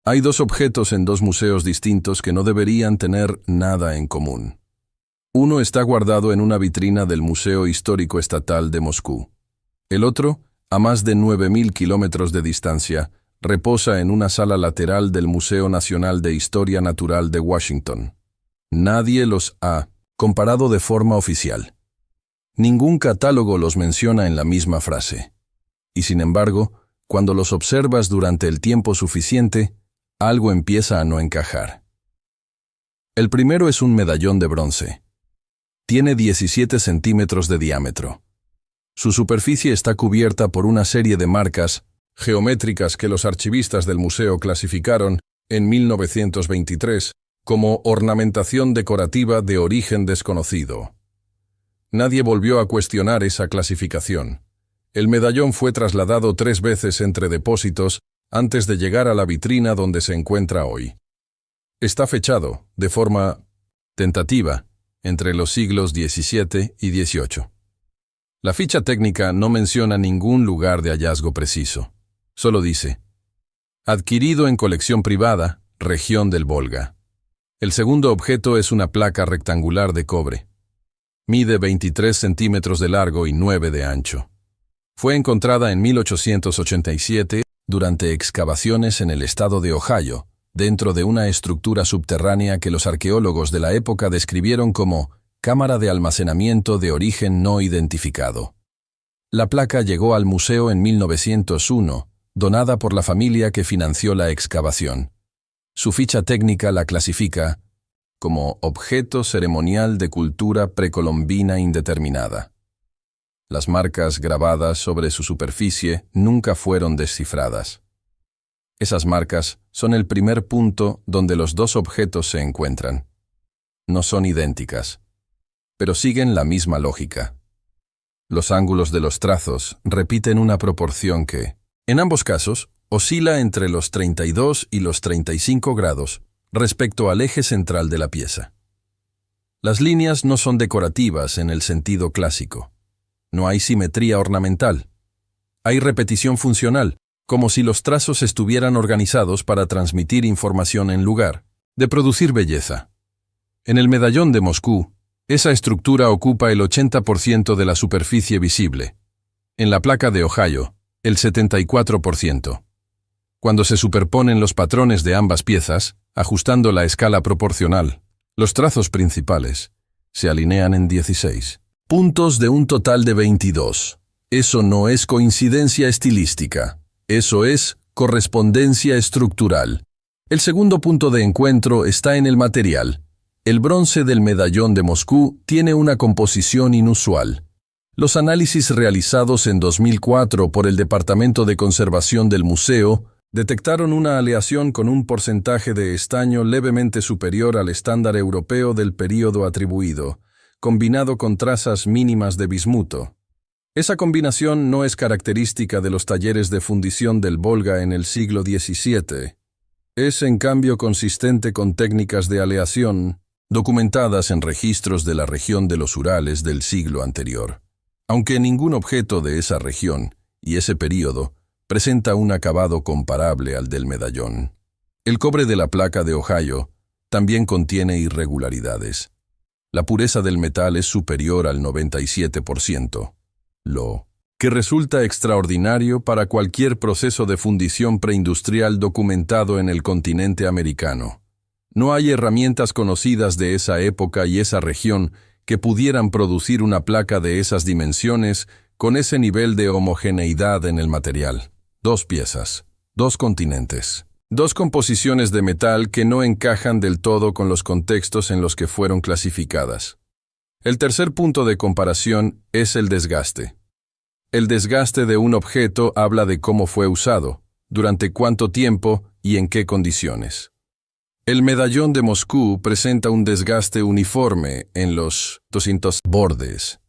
Hay dos objetos en dos museos distintos que no deberían tener nada en común. Uno está guardado en una vitrina del Museo Histórico Estatal de Moscú. El otro, a más de 9.000 kilómetros de distancia, reposa en una sala lateral del Museo Nacional de Historia Natural de Washington. Nadie los ha comparado de forma oficial. Ningún catálogo los menciona en la misma frase. Y sin embargo, cuando los observas durante el tiempo suficiente, algo empieza a no encajar. El primero es un medallón de bronce. Tiene 17 centímetros de diámetro. Su superficie está cubierta por una serie de marcas geométricas que los archivistas del museo clasificaron en 1923 como ornamentación decorativa de origen desconocido. Nadie volvió a cuestionar esa clasificación. El medallón fue trasladado 3 veces entre depósitos antes de llegar a la vitrina donde se encuentra hoy. Está fechado, de forma tentativa, entre los siglos XVII y XVIII. La ficha técnica no menciona ningún lugar de hallazgo preciso. Solo dice: adquirido en colección privada, región del Volga. El segundo objeto es una placa rectangular de cobre. Mide 23 centímetros de largo y 9 de ancho. Fue encontrada en 1887 durante excavaciones en el estado de Ohio, dentro de una estructura subterránea que los arqueólogos de la época describieron como cámara de almacenamiento de origen no identificado. La placa llegó al museo en 1901, donada por la familia que financió la excavación. Su ficha técnica la clasifica como objeto ceremonial de cultura precolombina indeterminada. Las marcas grabadas sobre su superficie nunca fueron descifradas. Esas marcas son el primer punto donde los dos objetos se encuentran. No son idénticas, pero siguen la misma lógica. Los ángulos de los trazos repiten una proporción que, en ambos casos, oscila entre los 32 y los 35 grados respecto al eje central de la pieza. Las líneas no son decorativas en el sentido clásico. No hay simetría ornamental. Hay repetición funcional, como si los trazos estuvieran organizados para transmitir información en lugar de producir belleza. En el medallón de Moscú, esa estructura ocupa el 80% de la superficie visible. En la placa de Ohio, el 74%. Cuando se superponen los patrones de ambas piezas, ajustando la escala proporcional, los trazos principales se alinean en 16 puntos de un total de 22. Eso no es coincidencia estilística. Eso es correspondencia estructural. El segundo punto de encuentro está en el material. El bronce del medallón de Moscú tiene una composición inusual. Los análisis realizados en 2004 por el Departamento de Conservación del Museo detectaron una aleación con un porcentaje de estaño levemente superior al estándar europeo del período atribuido, combinado con trazas mínimas de bismuto. Esa combinación no es característica de los talleres de fundición del Volga en el siglo XVII. Es, en cambio, consistente con técnicas de aleación documentadas en registros de la región de los Urales del siglo anterior. Aunque ningún objeto de esa región y ese período presenta un acabado comparable al del medallón. El cobre de la placa de Ohio también contiene irregularidades. La pureza del metal es superior al 97%, lo que resulta extraordinario para cualquier proceso de fundición preindustrial documentado en el continente americano. No hay herramientas conocidas de esa época y esa región que pudieran producir una placa de esas dimensiones con ese nivel de homogeneidad en el material. 2 piezas, 2 continentes, 2 composiciones de metal que no encajan del todo con los contextos en los que fueron clasificadas. El tercer punto de comparación es el desgaste. El desgaste de un objeto habla de cómo fue usado, durante cuánto tiempo y en qué condiciones. El medallón de Moscú presenta un desgaste uniforme en los 200 bordes,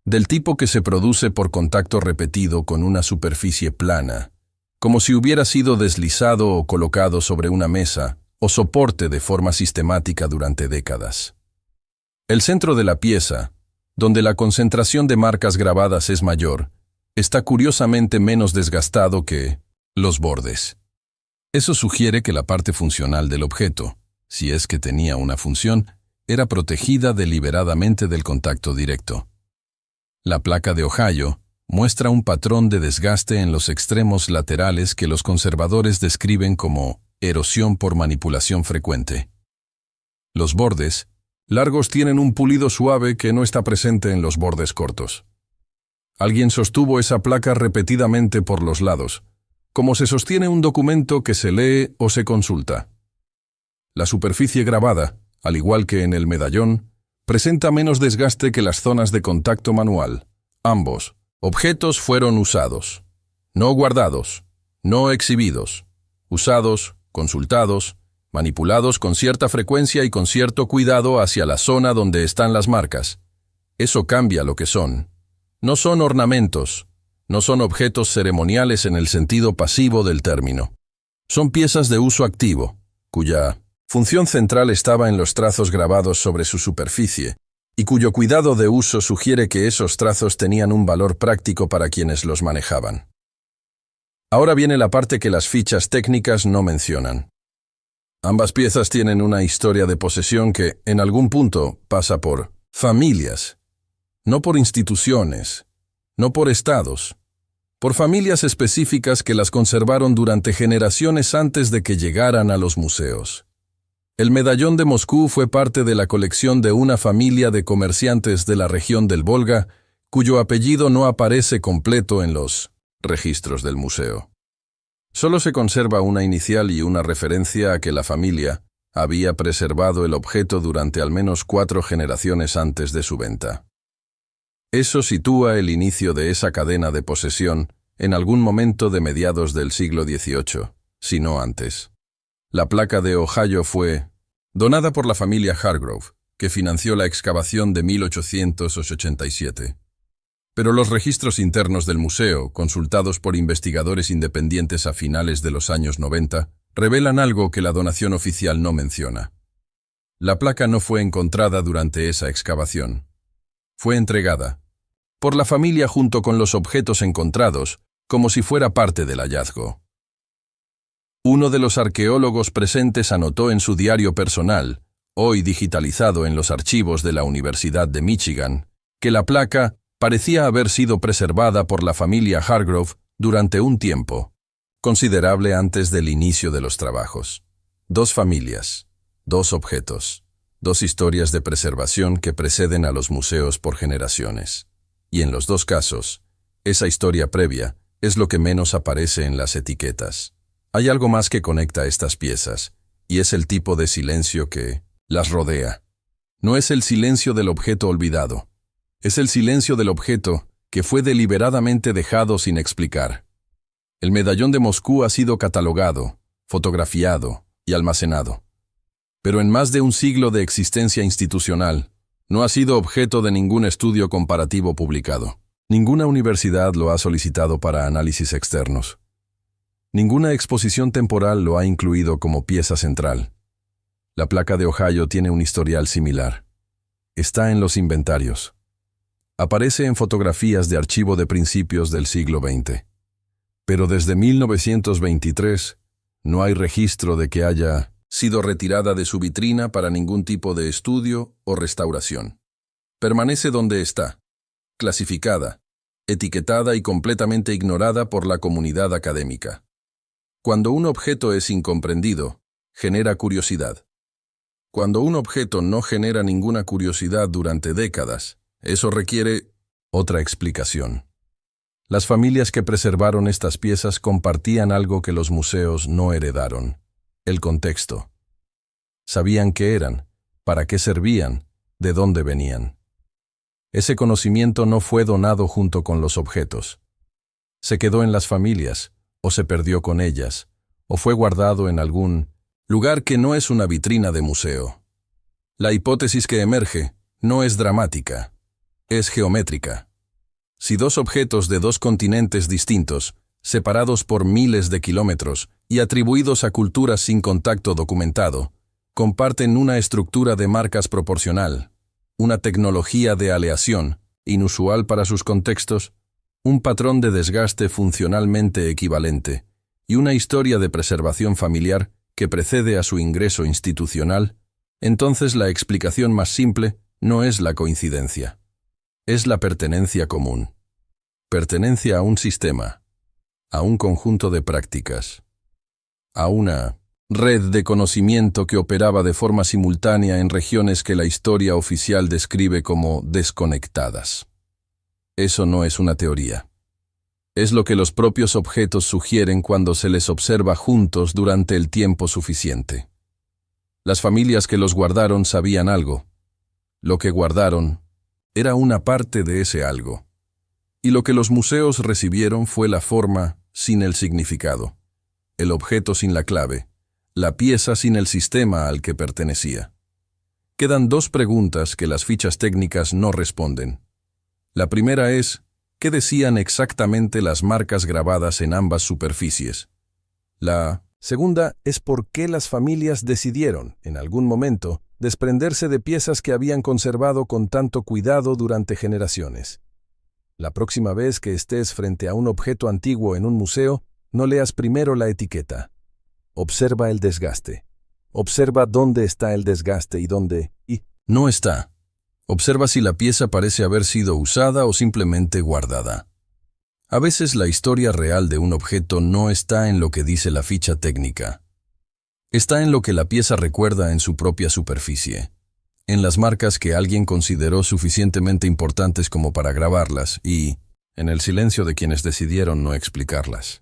del tipo que se produce por contacto repetido con una superficie plana, como si hubiera sido deslizado o colocado sobre una mesa o soporte de forma sistemática durante décadas. El centro de la pieza, donde la concentración de marcas grabadas es mayor, está curiosamente menos desgastado que los bordes. Eso sugiere que la parte funcional del objeto, si es que tenía una función, era protegida deliberadamente del contacto directo. La placa de Ohio muestra un patrón de desgaste en los extremos laterales que los conservadores describen como erosión por manipulación frecuente. Los bordes largos tienen un pulido suave que no está presente en los bordes cortos. Alguien sostuvo esa placa repetidamente por los lados, como se sostiene un documento que se lee o se consulta. La superficie grabada, al igual que en el medallón, presenta menos desgaste que las zonas de contacto manual. Ambos objetos fueron usados, no guardados, no exhibidos, usados, consultados, manipulados con cierta frecuencia y con cierto cuidado hacia la zona donde están las marcas. Eso cambia lo que son. No son ornamentos, no son objetos ceremoniales en el sentido pasivo del término. Son piezas de uso activo, cuya función central estaba en los trazos grabados sobre su superficie, y cuyo cuidado de uso sugiere que esos trazos tenían un valor práctico para quienes los manejaban. Ahora viene la parte que las fichas técnicas no mencionan. Ambas piezas tienen una historia de posesión que, en algún punto, pasa por familias, no por instituciones, no por estados, por familias específicas que las conservaron durante generaciones antes de que llegaran a los museos. El medallón de Moscú fue parte de la colección de una familia de comerciantes de la región del Volga, cuyo apellido no aparece completo en los registros del museo. Solo se conserva una inicial y una referencia a que la familia había preservado el objeto durante al menos 4 generaciones antes de su venta. Eso sitúa el inicio de esa cadena de posesión en algún momento de mediados del siglo XVIII, si no antes. La placa de Ohio fue donada por la familia Hargrove, que financió la excavación de 1887. Pero los registros internos del museo, consultados por investigadores independientes a finales de los años 90, revelan algo que la donación oficial no menciona. La placa no fue encontrada durante esa excavación. Fue entregada por la familia junto con los objetos encontrados, como si fuera parte del hallazgo. Uno de los arqueólogos presentes anotó en su diario personal, hoy digitalizado en los archivos de la Universidad de Michigan, que la placa parecía haber sido preservada por la familia Hargrove durante un tiempo considerable antes del inicio de los trabajos. 2 familias, 2 objetos, 2 historias de preservación que preceden a los museos por generaciones. Y en los 2 casos, esa historia previa es lo que menos aparece en las etiquetas. Hay algo más que conecta estas piezas, y es el tipo de silencio que las rodea. No es el silencio del objeto olvidado. Es el silencio del objeto que fue deliberadamente dejado sin explicar. El medallón de Moscú ha sido catalogado, fotografiado y almacenado. Pero en más de un siglo de existencia institucional, no ha sido objeto de ningún estudio comparativo publicado. Ninguna universidad lo ha solicitado para análisis externos. Ninguna exposición temporal lo ha incluido como pieza central. La placa de Ohio tiene un historial similar. Está en los inventarios. Aparece en fotografías de archivo de principios del siglo XX. Pero desde 1923 no hay registro de que haya sido retirada de su vitrina para ningún tipo de estudio o restauración. Permanece donde está, clasificada, etiquetada y completamente ignorada por la comunidad académica. Cuando un objeto es incomprendido, genera curiosidad. Cuando un objeto no genera ninguna curiosidad durante décadas, eso requiere otra explicación. Las familias que preservaron estas piezas compartían algo que los museos no heredaron: el contexto. Sabían qué eran, para qué servían, de dónde venían. Ese conocimiento no fue donado junto con los objetos. Se quedó en las familias, o se perdió con ellas, o fue guardado en algún lugar que no es una vitrina de museo. La hipótesis que emerge no es dramática, es geométrica. Si 2 objetos de 2 continentes distintos, separados por miles de kilómetros y atribuidos a culturas sin contacto documentado, comparten una estructura de marcas proporcional, una tecnología de aleación, inusual para sus contextos, un patrón de desgaste funcionalmente equivalente, y una historia de preservación familiar que precede a su ingreso institucional, entonces la explicación más simple no es la coincidencia. Es la pertenencia común. Pertenencia a un sistema, a un conjunto de prácticas, a una red de conocimiento que operaba de forma simultánea en regiones que la historia oficial describe como desconectadas. Eso no es una teoría. Es lo que los propios objetos sugieren cuando se les observa juntos durante el tiempo suficiente. Las familias que los guardaron sabían algo. Lo que guardaron era una parte de ese algo. Y lo que los museos recibieron fue la forma sin el significado, el objeto sin la clave, la pieza sin el sistema al que pertenecía. Quedan dos preguntas que las fichas técnicas no responden. La primera es, ¿qué decían exactamente las marcas grabadas en ambas superficies? La segunda es por qué las familias decidieron, en algún momento, desprenderse de piezas que habían conservado con tanto cuidado durante generaciones. La próxima vez que estés frente a un objeto antiguo en un museo, no leas primero la etiqueta. Observa el desgaste. Observa dónde está el desgaste y dónde no está. Observa si la pieza parece haber sido usada o simplemente guardada. A veces la historia real de un objeto no está en lo que dice la ficha técnica. Está en lo que la pieza recuerda en su propia superficie, en las marcas que alguien consideró suficientemente importantes como para grabarlas y en el silencio de quienes decidieron no explicarlas.